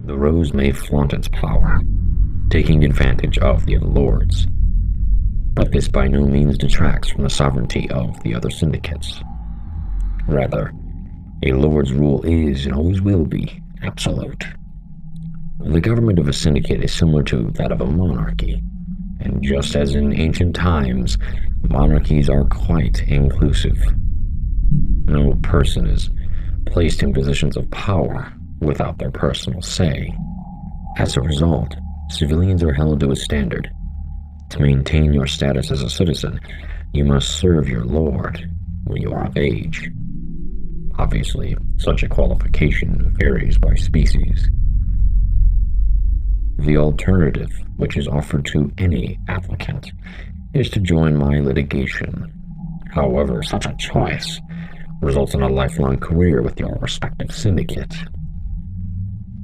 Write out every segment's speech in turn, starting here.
The Rose may flaunt its power, taking advantage of the other lords, but this by no means detracts from the sovereignty of the other syndicates. Rather, a lord's rule is, and always will be, absolute. The government of a syndicate is similar to that of a monarchy, and just as in ancient times, monarchies are quite inclusive. No person is placed in positions of power without their personal say. As a result, civilians are held to a standard. To maintain your status as a citizen, you must serve your lord when you are of age. Obviously, such a qualification varies by species. The alternative, which is offered to any applicant, is to join my litigation. However, such a choice results in a lifelong career with your respective syndicate.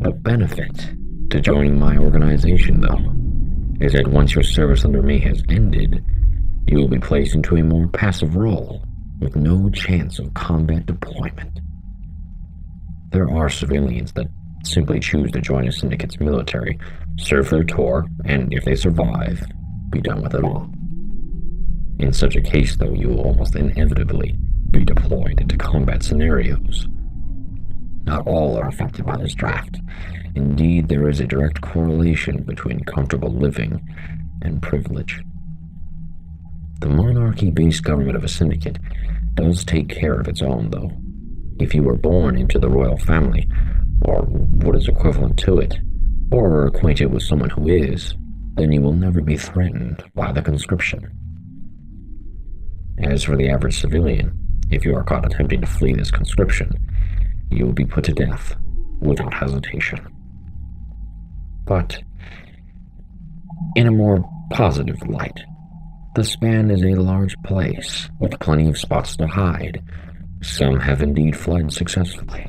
The benefit to joining my organization, though, is that once your service under me has ended, you will be placed into a more passive role with no chance of combat deployment. There are civilians that simply choose to join a syndicate's military, serve their tour, and if they survive, be done with it all. In such a case, though, you will almost inevitably be deployed into combat scenarios. Not all are affected by this draft. Indeed, there is a direct correlation between comfortable living and privilege. The monarchy-based government of a syndicate does take care of its own, though. If you were born into the royal family, or what is equivalent to it, or are acquainted with someone who is, then you will never be threatened by the conscription. As for the average civilian, if you are caught attempting to flee this conscription, you will be put to death without hesitation. But, in a more positive light, the span is a large place with plenty of spots to hide. Some have indeed fled successfully.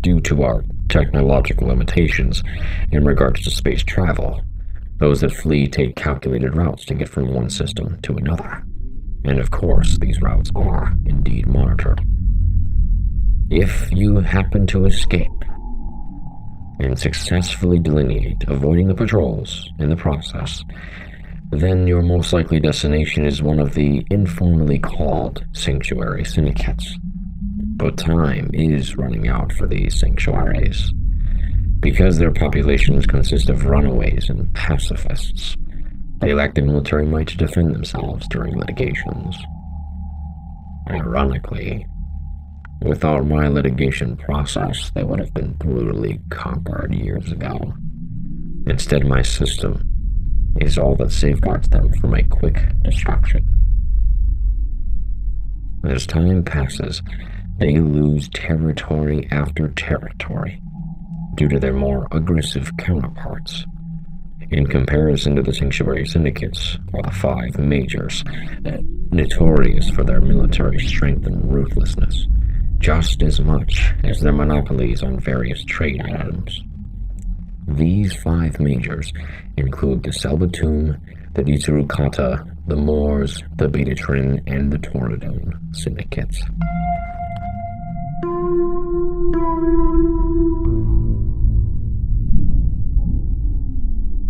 Due to our technological limitations in regards to space travel, those that flee take calculated routes to get from one system to another. And of course, these routes are indeed monitored. If you happen to escape and successfully delineate, avoiding the patrols in the process, then your most likely destination is one of the informally called sanctuary syndicates. But time is running out for these sanctuaries. Because their populations consist of runaways and pacifists, they lack the military might to defend themselves during litigations. Ironically, without my litigation process, they would have been brutally conquered years ago. Instead, my system is all that safeguards them from a quick destruction. As time passes, they lose territory after territory due to their more aggressive counterparts. In comparison to the sanctuary syndicates, or the five majors, notorious for their military strength and ruthlessness, just as much as their monopolies on various trade items. These five majors include the Selbatum, the Diturukata, the Moors, the Betatrin, and the Toradon syndicates.